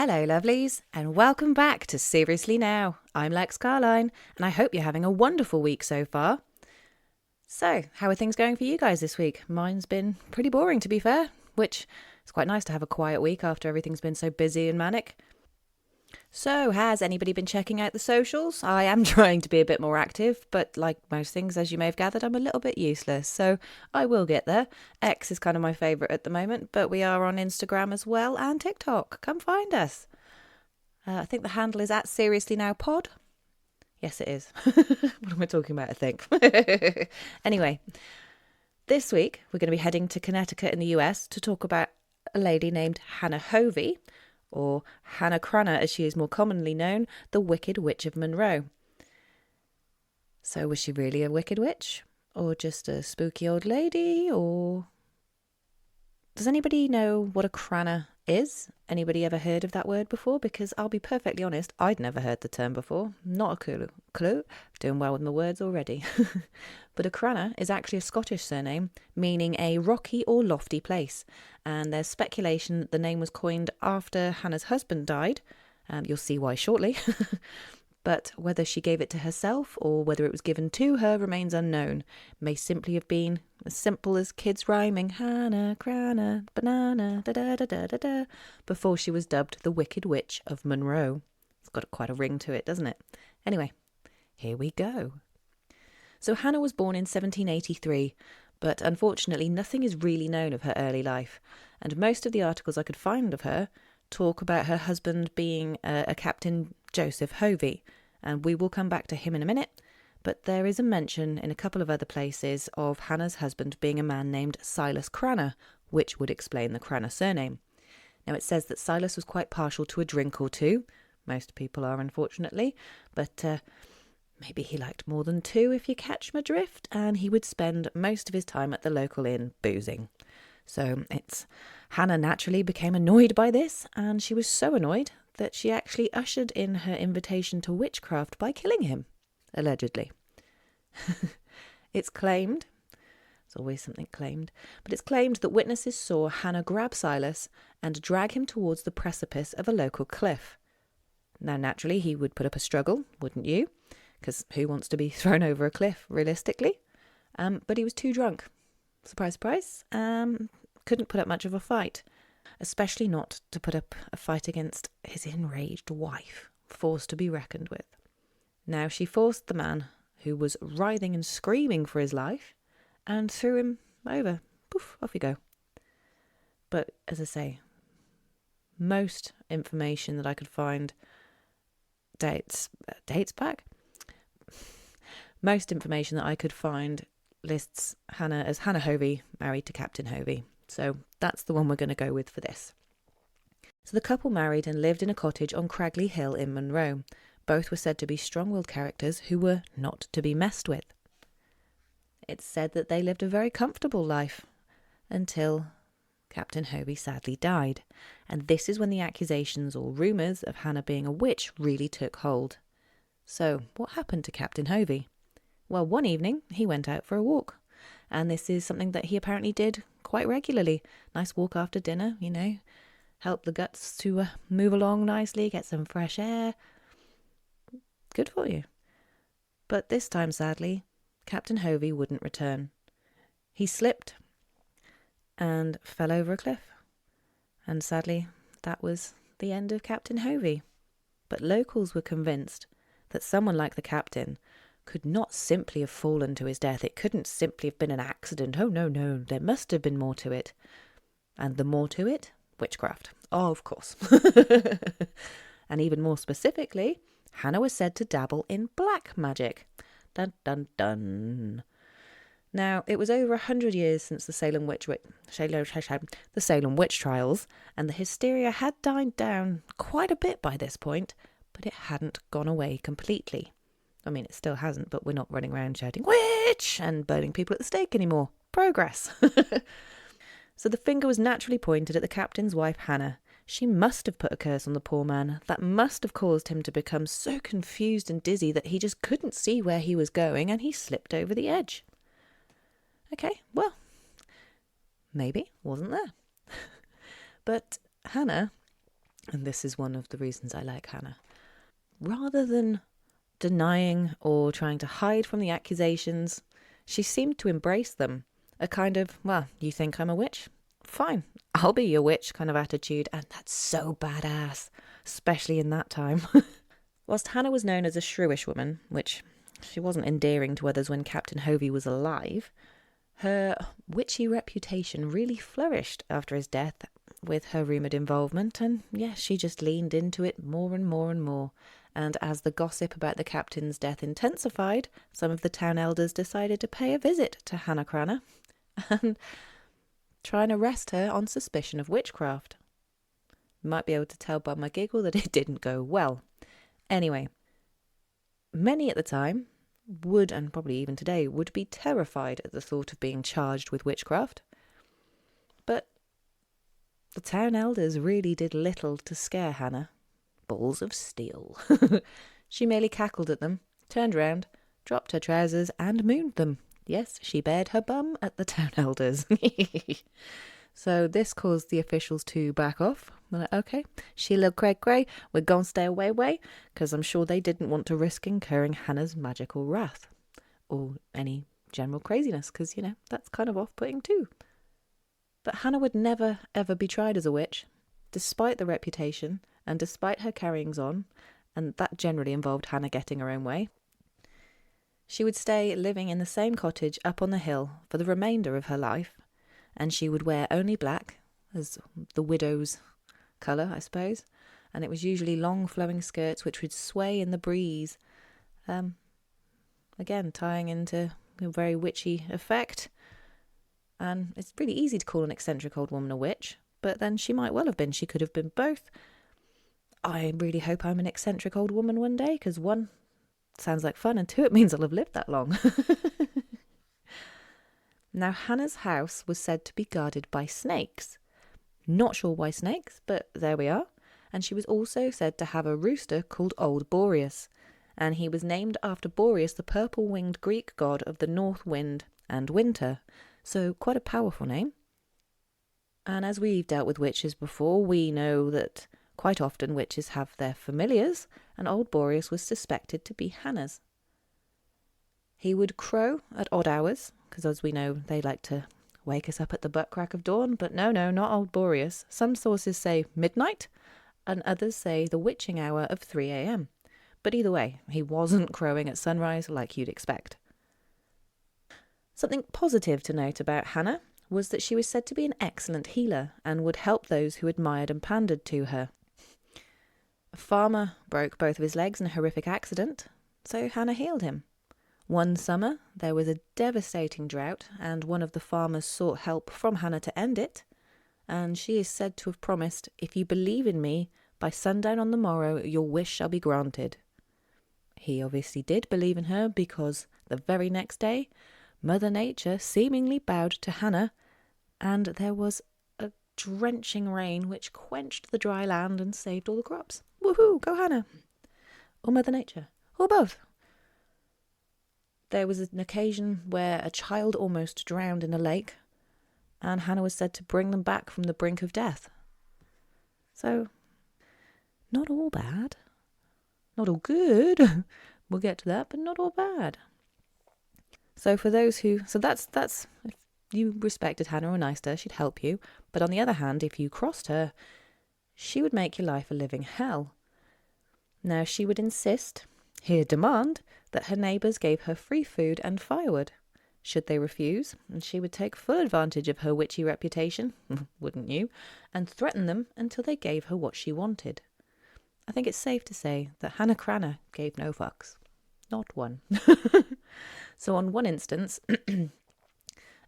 Hello lovelies, and welcome back to Seriously Now. I'm Lex Carline, and I hope you're having a wonderful week so far. So, how are things going for you guys this week? Mine's been pretty boring, to be fair, which is quite nice to have a quiet week after everything's been so busy and manic. So, has anybody been checking out the socials? I am trying to be a bit more active, but like most things, as you may have gathered, I'm a little bit useless. So, I will get there. X is kind of my favourite at the moment, but we are on Instagram as well and TikTok. Come find us. I think the handle is at Seriously Now Pod. Yes, it is. What am I talking about, I think? Anyway, this week we're going to be heading to Connecticut in the US to talk about a lady named Hannah Hovey, or Hannah Cranna as she is more commonly known, the Wicked Witch of Monroe. So was she really a wicked witch? Or just a spooky old lady? Or does anybody know what a Cranna is? Anybody ever heard of that word before? Because I'll be perfectly honest, I'd never heard the term before. Not a clue. Doing well with my words already. But a Cranna is actually a Scottish surname, meaning a rocky or lofty place. And there's speculation that the name was coined after Hannah's husband died. You'll see why shortly. But whether she gave it to herself or whether it was given to her remains unknown. May simply have been as simple as kids rhyming Hannah, Cranna, banana, da da da da da da, before she was dubbed the Wicked Witch of Monroe. It's got quite a ring to it, doesn't it? Anyway, here we go. So Hannah was born in 1783, but unfortunately nothing is really known of her early life, and most of the articles I could find of her talk about her husband being a Captain Joseph Hovey, and we will come back to him in a minute, but there is a mention in a couple of other places of Hannah's husband being a man named Silas Cranna, which would explain the Cranna surname. Now it says that Silas was quite partial to a drink or two. Most people are, unfortunately, but maybe he liked more than two, if you catch my drift, and he would spend most of his time at the local inn boozing. So Hannah naturally became annoyed by this, and she was so annoyed that she actually ushered in her invitation to witchcraft by killing him, allegedly. It's claimed, it's always something claimed, but it's claimed that witnesses saw Hannah grab Silas and drag him towards the precipice of a local cliff. Now, naturally, he would put up a struggle, wouldn't you? Because who wants to be thrown over a cliff, realistically? But he was too drunk. Surprise, surprise. Couldn't put up much of a fight, especially not to put up a fight against his enraged wife, forced to be reckoned with. Now she forced the man, who was writhing and screaming for his life, and threw him over. Poof, off you go. But as I say, most information that I could find dates back. Most information that I could find lists Hannah as Hannah Hovey, married to Captain Hovey. So that's the one we're going to go with for this. So the couple married and lived in a cottage on Cragley Hill in Monroe. Both were said to be strong-willed characters who were not to be messed with. It's said that they lived a very comfortable life until Captain Hovey sadly died. And this is when the accusations or rumours of Hannah being a witch really took hold. So what happened to Captain Hovey? Well, one evening he went out for a walk. And this is something that he apparently did quite regularly. Nice walk after dinner, help the guts to move along nicely, get some fresh air. Good for you. But this time, sadly, Captain Hovey wouldn't return. He slipped and fell over a cliff. And sadly, that was the end of Captain Hovey. But locals were convinced that someone like the captain could not simply have fallen to his death. It couldn't simply have been an accident. Oh, no, there must have been more to it. And the more to it? Witchcraft. Oh, of course. And even more specifically, Hannah was said to dabble in black magic. Dun, dun, dun. Now, it was over 100 years since the Salem witch trials, and the hysteria had died down quite a bit by this point, but it hadn't gone away completely. I mean, it still hasn't, but we're not running around shouting, "Witch!" and burning people at the stake anymore. Progress. So the finger was naturally pointed at the captain's wife, Hannah. She must have put a curse on the poor man. That must have caused him to become so confused and dizzy that he just couldn't see where he was going, and he slipped over the edge. Okay, well, maybe wasn't there. But Hannah And this is one of the reasons I like Hannah. Rather than denying or trying to hide from the accusations, she seemed to embrace them. A kind of, well, you think I'm a witch? Fine, I'll be your witch kind of attitude, and that's so badass, especially in that time. Whilst Hannah was known as a shrewish woman, which she wasn't endearing to others when Captain Hovey was alive, her witchy reputation really flourished after his death with her rumoured involvement, and yes, she just leaned into it more and more and more. And as the gossip about the captain's death intensified, some of the town elders decided to pay a visit to Hannah Cranna and try and arrest her on suspicion of witchcraft. You might be able to tell by my giggle that it didn't go well. Anyway, many at the time would, and probably even today, would be terrified at the thought of being charged with witchcraft. But the town elders really did little to scare Hannah. Balls of steel. She merely cackled at them, turned round, dropped her trousers, and mooned them. Yes, she bared her bum at the town elders. So this caused the officials to back off. They're like, okay, Sheila cray, we're going to stay away, because I'm sure they didn't want to risk incurring Hannah's magical wrath. Or any general craziness, because, that's kind of off-putting too. But Hannah would never, ever be tried as a witch, despite the reputation and despite her carryings on, and that generally involved Hannah getting her own way. She would stay living in the same cottage up on the hill for the remainder of her life, and she would wear only black, as the widow's colour, I suppose, and it was usually long flowing skirts which would sway in the breeze, again tying into a very witchy effect. And it's really easy to call an eccentric old woman a witch, but then she might well have been. She could have been both. I really hope I'm an eccentric old woman one day, because one, sounds like fun, and two, it means I'll have lived that long. Now, Hannah's house was said to be guarded by snakes. Not sure why snakes, but there we are. And she was also said to have a rooster called Old Boreas, and he was named after Boreas, the purple-winged Greek god of the north wind and winter. So quite a powerful name. And as we've dealt with witches before, we know that quite often witches have their familiars, and Old Boreas was suspected to be Hannah's. He would crow at odd hours, because as we know, they like to wake us up at the butt crack of dawn, but no, not Old Boreas. Some sources say midnight, and others say the witching hour of 3 a.m. But either way, he wasn't crowing at sunrise like you'd expect. Something positive to note about Hannah was that she was said to be an excellent healer and would help those who admired and pandered to her. A farmer broke both of his legs in a horrific accident, so Hannah healed him. One summer, there was a devastating drought, and one of the farmers sought help from Hannah to end it, and she is said to have promised, "If you believe in me, by sundown on the morrow your wish shall be granted." He obviously did believe in her, because the very next day, Mother Nature seemingly bowed to Hannah, and there was a drenching rain which quenched the dry land and saved all the crops. Woohoo, go Hannah! Or Mother Nature, or both. There was an occasion where a child almost drowned in a lake, and Hannah was said to bring them back from the brink of death. So, not all bad. Not all good. We'll get to that, but not all bad. So for those who... So that's if you respected Hannah or nice to her, she'd help you. But on the other hand, if you crossed her, she would make your life a living hell. Now, she would insist, here demand, that her neighbours gave her free food and firewood. Should they refuse, and she would take full advantage of her witchy reputation, wouldn't you, and threaten them until they gave her what she wanted. I think it's safe to say that Hannah Cranna gave no fucks. Not one. So on one instance,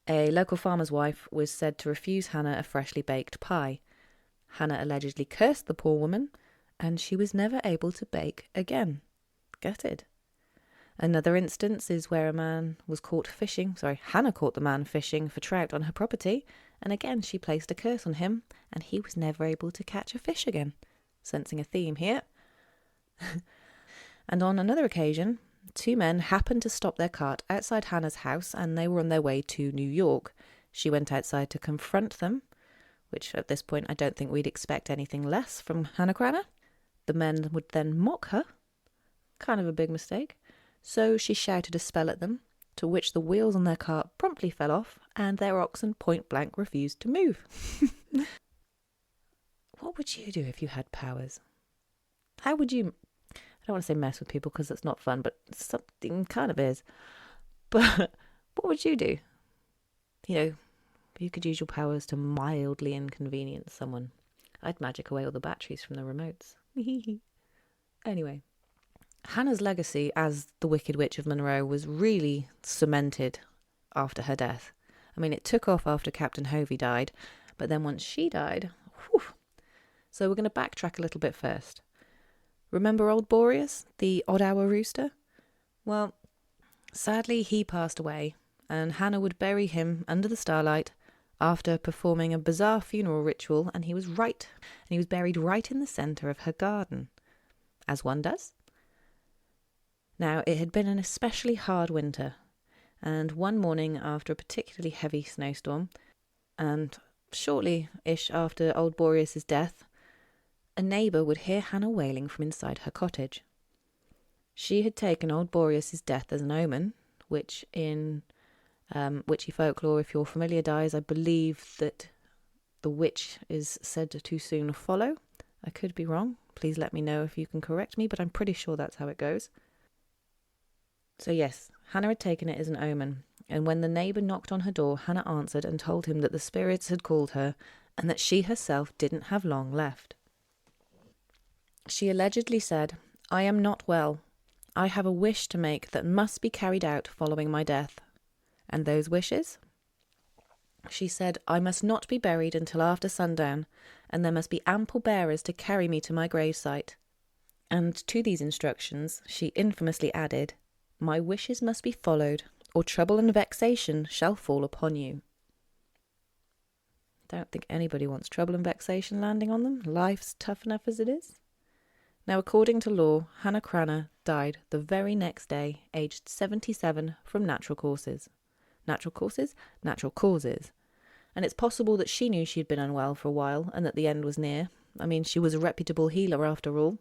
a local farmer's wife was said to refuse Hannah a freshly baked pie. Hannah allegedly cursed the poor woman, and she was never able to bake again. Gutted. Another instance is where a man was caught fishing. Hannah caught the man fishing for trout on her property, and again she placed a curse on him, and he was never able to catch a fish again. Sensing a theme here. And on another occasion, two men happened to stop their cart outside Hannah's house, and they were on their way to New York. She went outside to confront them, which at this point I don't think we'd expect anything less from Hannah Cranna. The men would then mock her, kind of a big mistake, so she shouted a spell at them, to which the wheels on their cart promptly fell off and their oxen point blank refused to move. What would you do if you had powers? How would you... I don't want to say mess with people because it's not fun, but something kind of is. But what would you do? You know, if you could use your powers to mildly inconvenience someone. I'd magic away all the batteries from the remotes. Anyway, Hannah's legacy as the Wicked Witch of Monroe was really cemented after her death. I mean, it took off after Captain Hovey died, but then once she died... Whew. So we're going to backtrack a little bit first. Remember old Boreas, the odd-hour rooster? Well, sadly he passed away, and Hannah would bury him under the starlight after performing a bizarre funeral ritual, and he was buried right in the centre of her garden, as one does. Now, it had been an especially hard winter, and one morning after a particularly heavy snowstorm, and shortly-ish after old Boreas's death, a neighbour would hear Hannah wailing from inside her cottage. She had taken old Boreas's death as an omen, which in witchy folklore, if you're familiar, dies, I believe that the witch is said to soon follow. I could be wrong. Please let me know if you can correct me, but I'm pretty sure that's how it goes. So yes, Hannah had taken it as an omen, and when the neighbour knocked on her door, Hannah answered and told him that the spirits had called her and that she herself didn't have long left. She allegedly said, "I am not well. I have a wish to make that must be carried out following my death." And those wishes? She said, "I must not be buried until after sundown, and there must be ample bearers to carry me to my gravesite." And to these instructions she infamously added, "My wishes must be followed, or trouble and vexation shall fall upon you." Don't think anybody wants trouble and vexation landing on them. Life's tough enough as it is. Now, according to law, Hannah Cranna died the very next day, aged 77, from natural causes. Natural causes? Natural causes. And it's possible that she knew she had been unwell for a while and that the end was near. I mean, she was a reputable healer after all.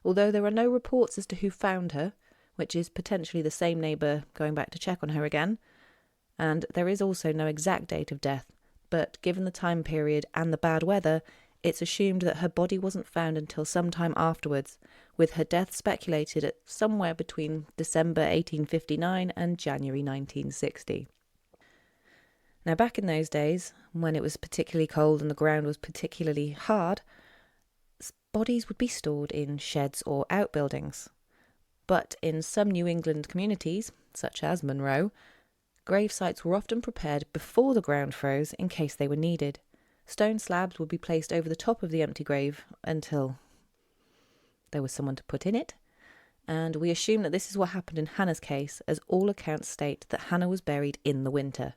Although there are no reports as to who found her, which is potentially the same neighbour going back to check on her again, and there is also no exact date of death, but given the time period and the bad weather, it's assumed that her body wasn't found until some time afterwards, with her death speculated at somewhere between December 1859 and January 1960. Now, back in those days, when it was particularly cold and the ground was particularly hard, bodies would be stored in sheds or outbuildings. But in some New England communities, such as Monroe, grave sites were often prepared before the ground froze in case they were needed. Stone slabs would be placed over the top of the empty grave until there was someone to put in it. And we assume that this is what happened in Hannah's case, as all accounts state that Hannah was buried in the winter.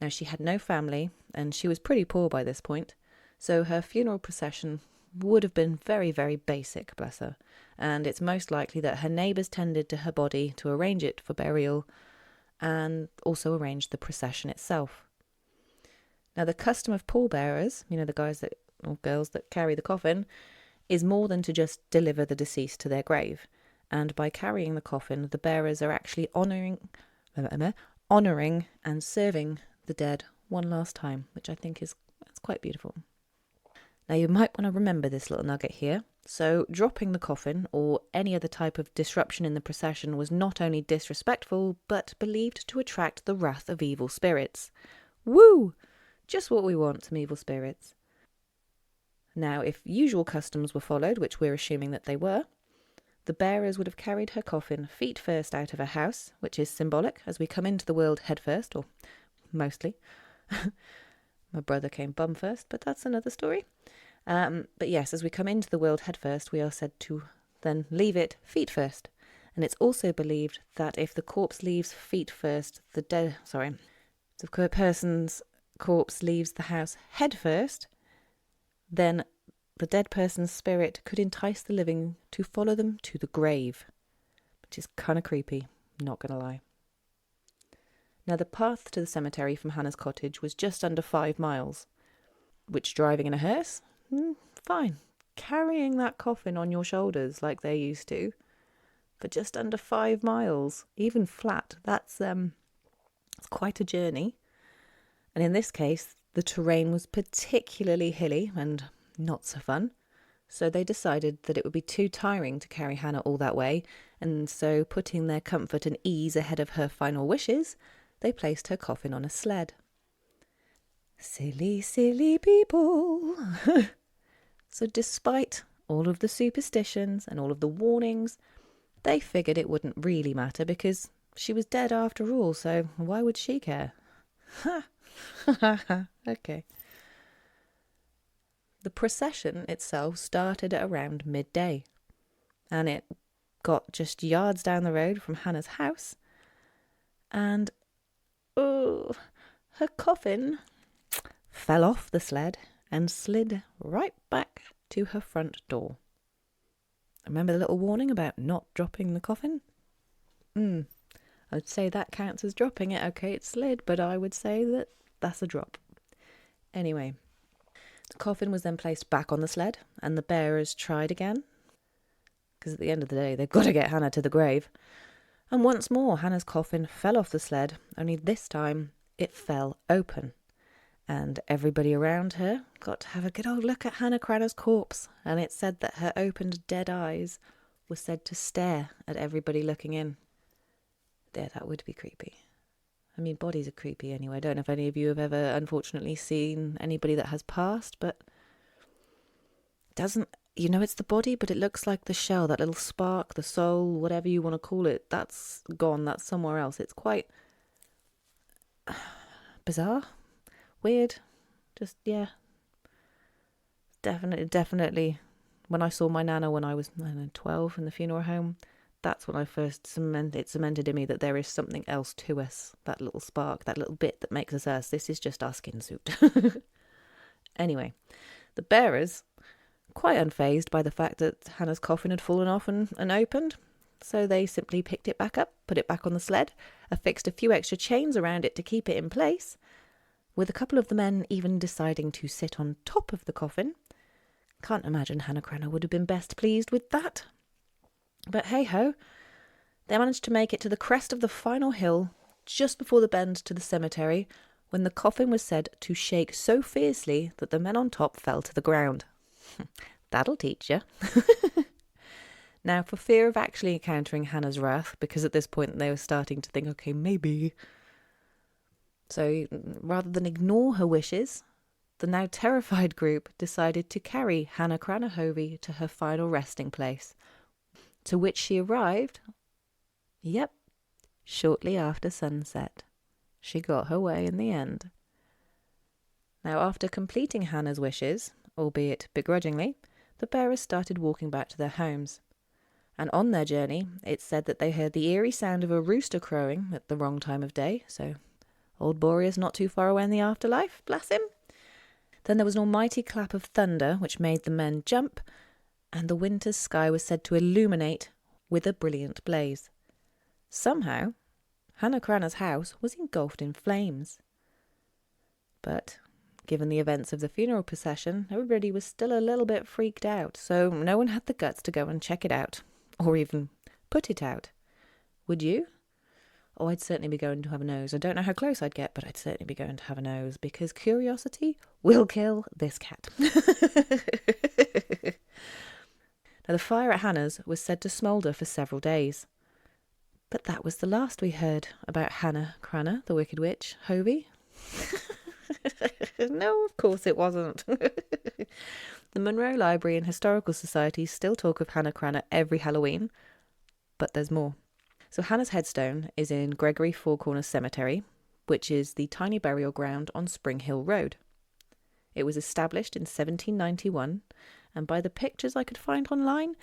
Now, she had no family, and she was pretty poor by this point, so her funeral procession would have been very, very basic, bless her, and it's most likely that her neighbours tended to her body to arrange it for burial and also arranged the procession itself. Now, the custom of pallbearers, the guys that or girls that carry the coffin, is more than to just deliver the deceased to their grave, and by carrying the coffin, the bearers are actually honouring and serving the dead one last time, which I think is quite beautiful. Now, you might want to remember this little nugget here. So, dropping the coffin or any other type of disruption in the procession was not only disrespectful, but believed to attract the wrath of evil spirits. Woo! Just what we want, some evil spirits. Now, if usual customs were followed, which we're assuming that they were, the bearers would have carried her coffin feet first out of her house, which is symbolic, as we come into the world head first, or mostly. My brother came bum first, but that's another story. But yes, as we come into the world head first, we are said to then leave it feet first. And it's also believed that if the corpse leaves feet first, the person's corpse leaves the house head first, then the dead person's spirit could entice the living to follow them to the grave, which is kind of creepy, not going to lie. Now, the path to the cemetery from Hannah's cottage was just under 5 miles, which driving in a hearse? Fine. Carrying that coffin on your shoulders like they used to for just under 5 miles, even flat, that's quite a journey. And in this case, the terrain was particularly hilly and not so fun. So they decided that it would be too tiring to carry Hannah all that way, and so putting their comfort and ease ahead of her final wishes, they placed her coffin on a sled. Silly, silly people. So despite all of the superstitions and all of the warnings, they figured it wouldn't really matter because she was dead after all, so why would she care? Ha! Okay. The procession itself started at around midday, and it got just yards down the road from Hannah's house, and her coffin fell off the sled and slid right back to her front door. Remember the little warning about not dropping the coffin? I'd say that counts as dropping it. Okay, it slid, but I would say that that's a drop. Anyway, the coffin was then placed back on the sled, and the bearers tried again, because at the end of the day, they've got to get Hannah to the grave. And once more, Hannah's coffin fell off the sled, only this time it fell open. And everybody around her got to have a good old look at Hannah Cranna's corpse, and it said that her opened dead eyes were said to stare at everybody looking in. Yeah, that would be creepy. I mean, bodies are creepy anyway. I don't know if any of you have ever, unfortunately, seen anybody that has passed, but doesn't, it's the body, but it looks like the shell, that little spark, the soul, whatever you want to call it, that's gone, that's somewhere else. It's quite bizarre. Weird. Just, yeah. Definitely. When I saw my nana when I was, 12 in the funeral home, that's when I first cemented in me that there is something else to us. That little spark, that little bit that makes us us. This is just our skin suit. Anyway, the bearers, quite unfazed by the fact that Hannah's coffin had fallen off and opened, so they simply picked it back up, put it back on the sled, affixed a few extra chains around it to keep it in place, with a couple of the men even deciding to sit on top of the coffin. Can't imagine Hannah Cranna would have been best pleased with that. But hey-ho, they managed to make it to the crest of the final hill just before the bend to the cemetery, when the coffin was said to shake so fiercely that the men on top fell to the ground. That'll teach you. Now, for fear of actually encountering Hannah's wrath, because at this point they were starting to think, okay, maybe. So rather than ignore her wishes, the now terrified group decided to carry Hannah Cranna Hovey to her final resting place, to which she arrived, shortly after sunset. She got her way in the end. Now, after completing Hannah's wishes, albeit begrudgingly, the bearers started walking back to their homes. And on their journey, it's said that they heard the eerie sound of a rooster crowing at the wrong time of day, so old Boreas not too far away in the afterlife, bless him. Then there was an almighty clap of thunder, which made the men jump, and the winter's sky was said to illuminate with a brilliant blaze. Somehow, Hannah Cranna's house was engulfed in flames. But given the events of the funeral procession, everybody was still a little bit freaked out, so no one had the guts to go and check it out, or even put it out. Would you? Oh, I'd certainly be going to have a nose. I don't know how close I'd get, but I'd certainly be going to have a nose, because curiosity will kill this cat. Now, the fire at Hannah's was said to smoulder for several days. But that was the last we heard about Hannah Cranna, the Wicked Witch, Hovey. No, of course it wasn't. The Monroe Library and Historical Society still talk of Hannah Cranna every Halloween, but there's more. So Hannah's headstone is in Gregory Four Corners Cemetery, which is the tiny burial ground on Spring Hill Road. It was established in 1791, and by the pictures I could find online,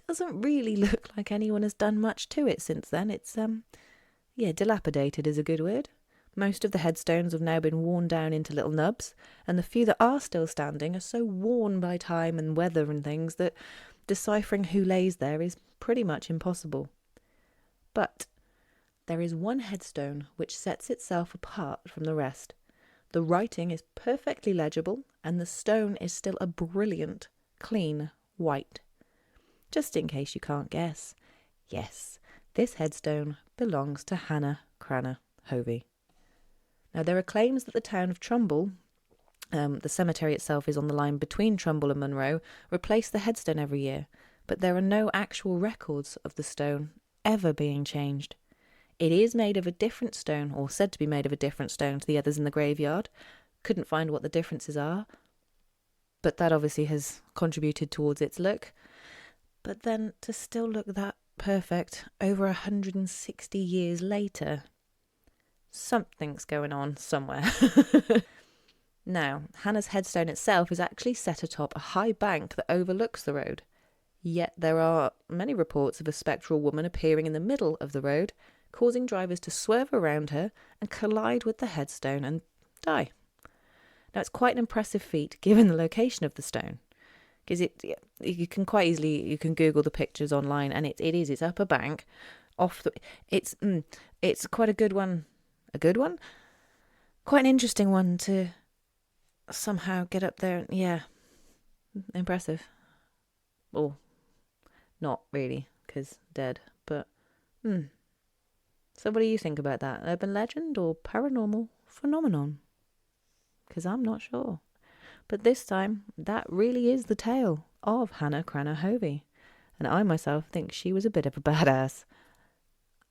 doesn't really look like anyone has done much to it since then. It's, dilapidated is a good word. Most of the headstones have now been worn down into little nubs, and the few that are still standing are so worn by time and weather and things that deciphering who lays there is pretty much impossible. But there is one headstone which sets itself apart from the rest. The writing is perfectly legible and the stone is still a brilliant, clean white. Just in case you can't guess, yes, this headstone belongs to Hannah Cranna Hovey. Now, there are claims that the town of Trumbull, the cemetery itself is on the line between Trumbull and Monroe, replace the headstone every year, but there are no actual records of the stone ever being changed. It is made of a different stone, or said to be made of a different stone to the others in the graveyard. Couldn't find what the differences are, but that obviously has contributed towards its look. But then to still look that perfect over 160 years later, something's going on somewhere. Now, Hannah's headstone itself is actually set atop a high bank that overlooks the road. Yet there are many reports of a spectral woman appearing in the middle of the road, causing drivers to swerve around her and collide with the headstone and die. Now, it's quite an impressive feat given the location of the stone, because you can quite easily, you can Google the pictures online, and it's up a bank off the, it's quite a good one, quite an interesting one to somehow get up there. Yeah, impressive. Well, not really, because dead, but So what do you think about that? Urban legend or paranormal phenomenon? Because I'm not sure. But this time, that really is the tale of Hannah Cranna Hovey. And I myself think she was a bit of a badass.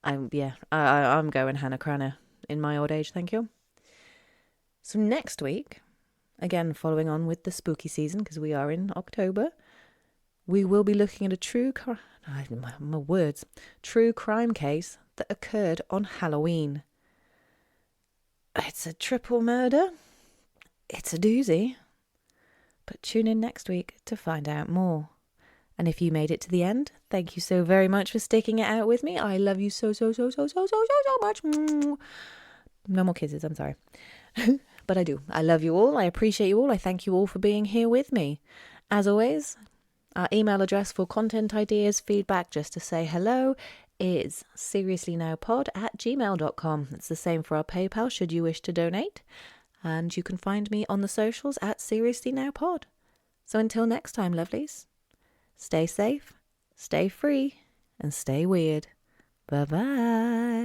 I'm going Hannah Cranna in my old age, thank you. So next week, again following on with the spooky season, because we are in October, we will be looking at a true crime case that occurred on Halloween. It's a triple murder. It's a doozy. But tune in next week to find out more. And if you made it to the end, thank you so very much for sticking it out with me. I love you so much. No more kisses, I'm sorry. But I do. I love you all. I appreciate you all. I thank you all for being here with me. As always, our email address for content ideas, feedback, just to say hello, is seriouslynowpod@gmail.com. It's the same for our PayPal should you wish to donate. And you can find me on the socials at seriouslynowpod. So until next time, lovelies, stay safe, stay free, and stay weird. Bye-bye.